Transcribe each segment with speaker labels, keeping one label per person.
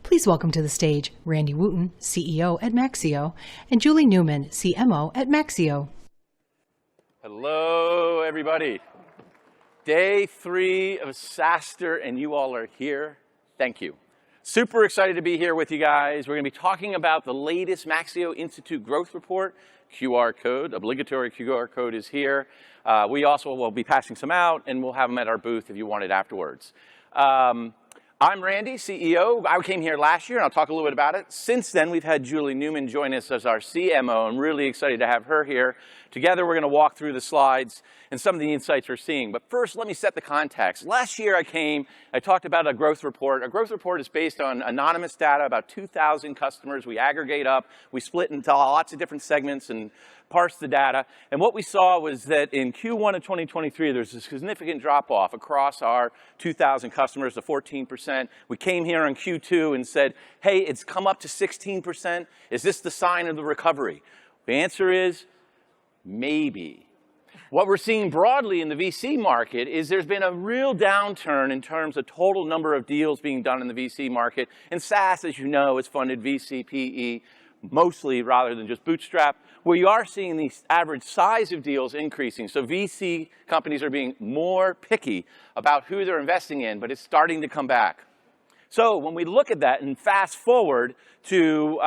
Speaker 1: Please welcome to the stage Randy Wooten, CEO at Maxio, and Julie Newman, CMO at Maxio.
Speaker 2: Hello, everybody. Day 3 of SaaStr, and you all are here. Thank you. Super excited to be here with you guys. We're going to be talking about the latest Maxio Institute Growth Report. QR code, obligatory QR code is here. We also will be passing some out, and we'll have them at our booth if you want it afterwards. I'm Randy, CEO. I came here last year, and I'll talk a little bit about it. Since then, we've had Julie Newman join us as our CMO. I'm really excited to have her here. Together, we're going to walk through the slides and some of the insights we're seeing. But first, let me set the context. Last year, I talked about a growth report. A growth report is based on anonymous data, about 2,000 customers. We aggregate up. We split into lots of different segments and parse the data. And what we saw was that in Q1 of 2023, there's a significant drop-off across our 2,000 customers to 14%. We came here on Q2 and said, hey, it's come up to 16%. Is this the sign of the recovery? The answer is maybe. What we're seeing broadly in the VC market is there's been a real downturn in terms of total number of deals being done in the VC market. And SaaS, as you know, is funded VC, PE, mostly rather than just bootstrap, where you are seeing the average size of deals increasing. So VC companies are being more picky about who they're investing in, but it's starting to come back. So when we look at that and fast forward to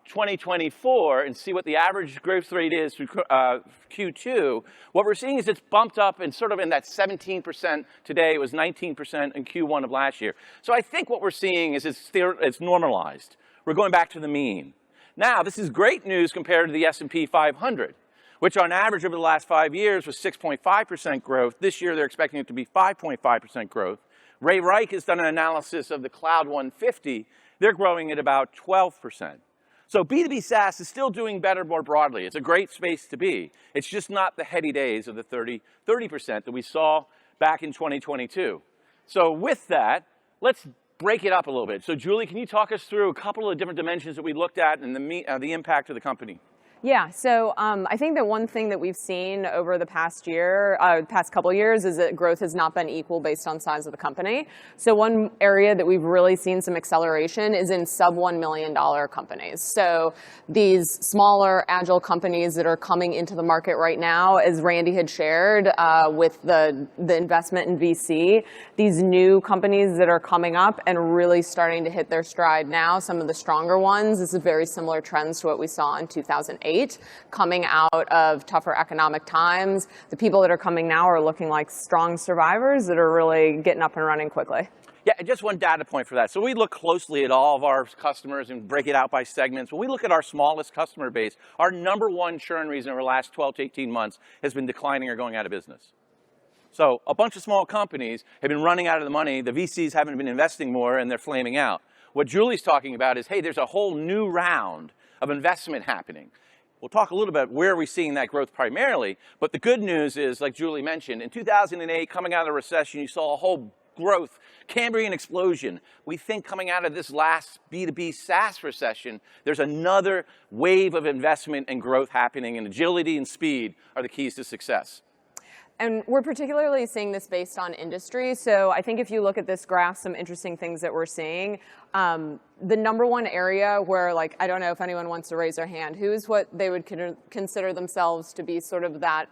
Speaker 2: 2024 and see what the average growth rate is through Q2, what we're seeing is it's bumped up and sort of in that 17% today. It was 19% in Q1 of last year. So I think what we're seeing is it's normalized. We're going back to the mean. Now, this is great news compared to the S&P 500, which on average over the last 5 years was 6.5% growth. This year, they're expecting it to be 5.5% growth. Ray Reich has done an analysis of the Cloud 150. They're growing at about 12%. So B2B SaaS is still doing better more broadly. It's a great space to be. It's just not the heady days of the 30% that we saw back in 2022. So with that, let's break it up a little bit. So Julie, can you talk us through a couple of different dimensions that we looked at and the impact of the company?
Speaker 3: Yeah, so I think that one thing that we've seen over the past couple of years is that growth has not been equal based on size of the company. So one area that we've really seen some acceleration is in sub $1 million companies. So these smaller, agile companies that are coming into the market right now, as Randy had shared with the investment in VC, these new companies that are coming up and really starting to hit their stride now, some of the stronger ones, this is very similar trends to what we saw in 2008. Coming out of tougher economic times. The people that are coming now are looking like strong survivors that are really getting up and running quickly.
Speaker 2: Yeah, just one data point for that. So we look closely at all of our customers and break it out by segments. When we look at our smallest customer base, our number one churn reason over the last 12 to 18 months has been declining or going out of business. So a bunch of small companies have been running out of the money. The VCs haven't been investing more and they're flaming out. What Julie's talking about is, hey, there's a whole new round of investment happening. We'll talk a little bit where we're seeing that growth primarily, but the good news is, like Julie mentioned, in 2008, coming out of the recession, you saw a whole growth, Cambrian explosion. We think coming out of this last B2B SaaS recession, there's another wave of investment and growth happening, and agility and speed are the keys to success.
Speaker 3: And we're particularly seeing this based on industry. So I think if you look at this graph, some interesting things that we're seeing. The number one area where, like, I don't know if anyone wants to raise their hand, who's what they would consider themselves to be sort of that,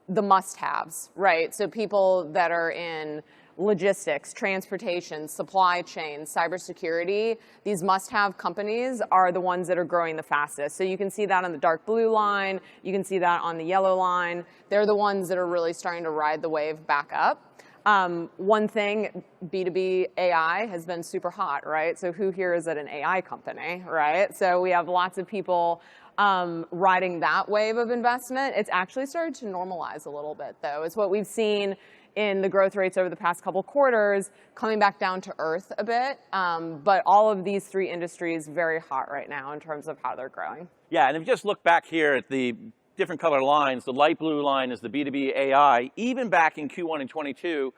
Speaker 3: the must-haves, right? So people that are in logistics, transportation, supply chain, cybersecurity, these must-have companies are the ones that are growing the fastest. So you can see that on the dark blue line, you can see that on the yellow line. They're the ones that are really starting to ride the wave back up. One thing, B2B AI has been super hot, right? So who here is at an AI company, right? So we have lots of people riding that wave of investment. It's actually started to normalize a little bit, though. It's what we've seen in the growth rates over the past couple quarters, coming back down to earth a bit. But all of these three industries very hot right now in terms of how they're growing.
Speaker 2: Yeah, and if you just look back here at the different color lines, the light blue line is the B2B AI. Even back in Q1 and Q2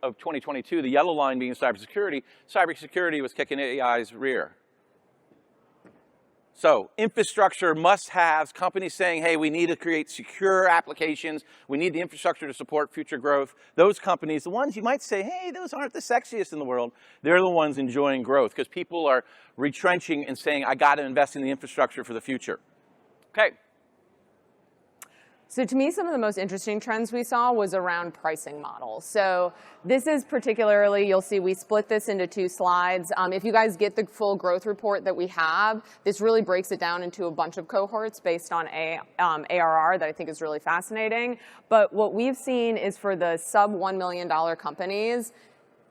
Speaker 2: of 2022, the yellow line being cybersecurity. Cybersecurity was kicking AI's rear. So infrastructure must-haves, companies saying, hey, we need to create secure applications, we need the infrastructure to support future growth. Those companies, the ones you might say, hey, those aren't the sexiest in the world, they're the ones enjoying growth because people are retrenching and saying, I got to invest in the infrastructure for the future. Okay.
Speaker 3: So to me, some of the most interesting trends we saw was around pricing models. So this is particularly, you'll see we split this into 2 slides. If you guys get the full growth report that we have, this really breaks it down into a bunch of cohorts based on ARR that I think is really fascinating. But what we've seen is for the sub $1 million companies,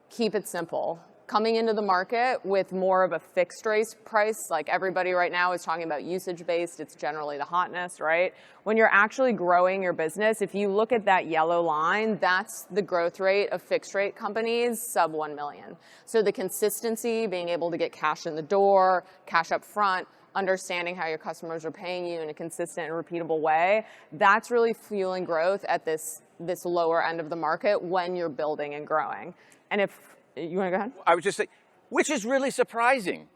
Speaker 3: keep it simple. Coming into the market with more of a fixed rate price, like everybody right now is talking about usage-based, it's generally the hotness, right? When you're actually growing your business, if you look at that yellow line, that's the growth rate of fixed rate companies, sub 1 million. So the consistency, being able to get cash in the door, cash up front, understanding how your customers are paying you in a consistent and repeatable way, that's really fueling growth at this lower end of the market when you're building and growing. And if you want to go ahead?
Speaker 2: I would just say, which is really surprising,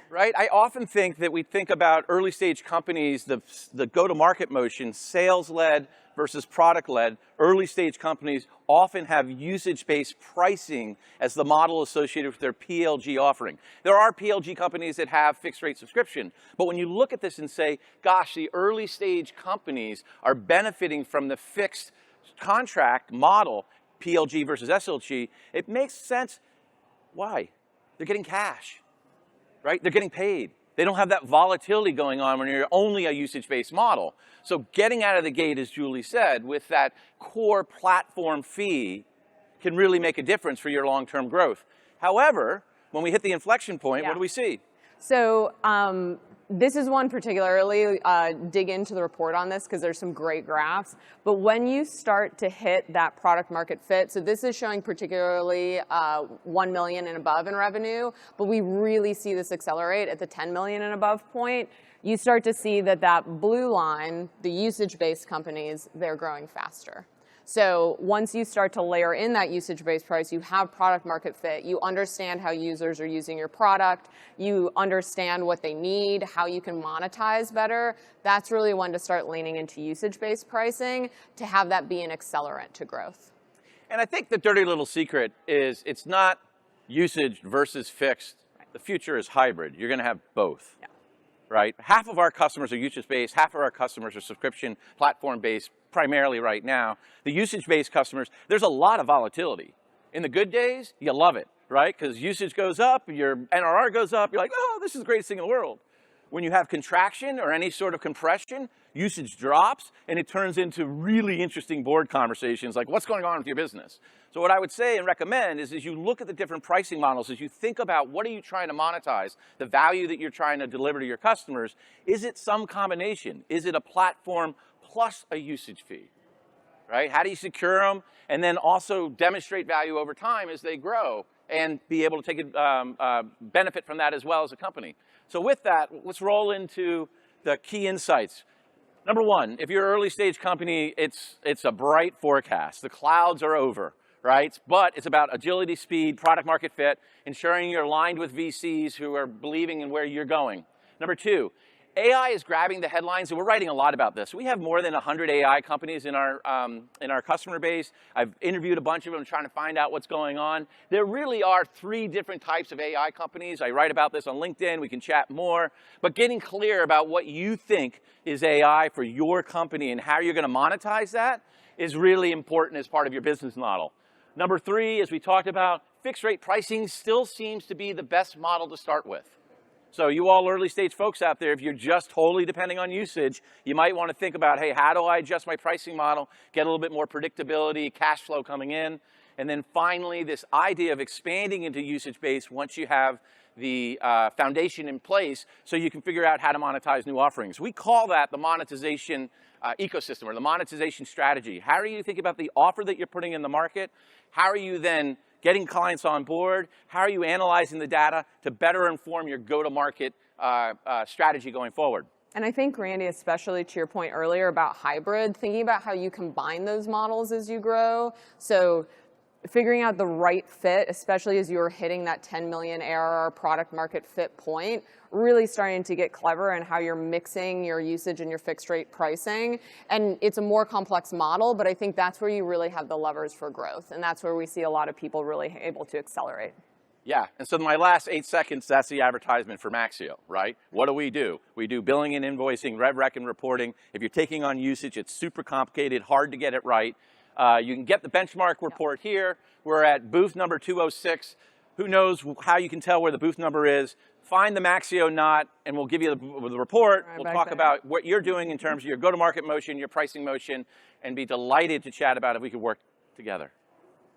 Speaker 2: right? I often think that we think about early stage companies, the go-to-market motion, sales-led versus product-led. Early stage companies often have usage-based pricing as the model associated with their PLG offering. There are PLG companies that have fixed rate subscription, but when you look at this and say, gosh, the early stage companies are benefiting from the fixed contract model, PLG versus SLG, it makes sense. Why? They're getting cash, right? They're getting paid. They don't have that volatility going on when you're only a usage-based model. So getting out of the gate, as Julie said, with that core platform fee can really make a difference for your long-term growth. However, when we hit the inflection point, what do we see?
Speaker 3: So this is one particularly, dig into the report on this because there's some great graphs. But when you start to hit that product market fit, so this is showing particularly 1 million and above in revenue, but we really see this accelerate at the 10 million and above point. You start to see that blue line, the usage-based companies, they're growing faster. So once you start to layer in that usage-based price, you have product market fit, you understand how users are using your product, you understand what they need, how you can monetize better. That's really when to start leaning into usage-based pricing to have that be an accelerant to growth.
Speaker 2: And I think the dirty little secret is it's not usage versus fixed. Right. The future is hybrid. You're going to have both. Yeah. Right? Half of our customers are usage-based, half of our customers are subscription platform-based, primarily right now. The usage-based customers, there's a lot of volatility. In the good days, you love it, right? Because usage goes up, your NRR goes up, you're like, oh, this is the greatest thing in the world. When you have contraction or any sort of compression, usage drops, and it turns into really interesting board conversations like, what's going on with your business? So what I would say and recommend is as you look at the different pricing models, as you think about what are you trying to monetize, the value that you're trying to deliver to your customers, is it some combination? Is it a platform plus a usage fee, right? How do you secure them and then also demonstrate value over time as they grow and be able to take benefit from that as well as a company? So with that, let's roll into the key insights. Number one, if you're an early stage company, it's a bright forecast. The clouds are over, right? But it's about agility, speed, product market fit, ensuring you're aligned with VCs who are believing in where you're going. Number two, AI is grabbing the headlines, and we're writing a lot about this. We have more than 100 AI companies in our customer base. I've interviewed a bunch of them trying to find out what's going on. There really are 3 different types of AI companies. I write about this on LinkedIn. We can chat more. But getting clear about what you think is AI for your company and how you're going to monetize that is really important as part of your business model. Number 3, as we talked about, fixed rate pricing still seems to be the best model to start with. So you all early stage folks out there, if you're just totally depending on usage, you might want to think about, hey, how do I adjust my pricing model, get a little bit more predictability, cash flow coming in? And then finally, this idea of expanding into usage-based once you have the foundation in place so you can figure out how to monetize new offerings. We call that the monetization ecosystem or the monetization strategy. How are you thinking about the offer that you're putting in the market? How are you then getting clients on board? How are you analyzing the data to better inform your go-to-market strategy going forward?
Speaker 3: And I think, Randy, especially to your point earlier about hybrid, thinking about how you combine those models as you grow. So figuring out the right fit, especially as you're hitting that 10 million ARR product market fit point, really starting to get clever in how you're mixing your usage and your fixed rate pricing. And it's a more complex model, but I think that's where you really have the levers for growth. And that's where we see a lot of people really able to accelerate.
Speaker 2: Yeah, and so my last 8 seconds, that's the advertisement for Maxio, right? What do? We do billing and invoicing, rev rec and reporting. If you're taking on usage, it's super complicated, hard to get it right. You can get the benchmark report here. We're at booth number 206. Who knows how you can tell where the booth number is? Find the Maxio knot, and we'll give you the report.
Speaker 3: Right,
Speaker 2: we'll
Speaker 3: back
Speaker 2: talk
Speaker 3: there.
Speaker 2: about what you're doing in terms of your go-to-market motion, your pricing motion, and be delighted to chat about if we could work together.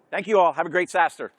Speaker 2: Thank you all. Have a great SaaStr.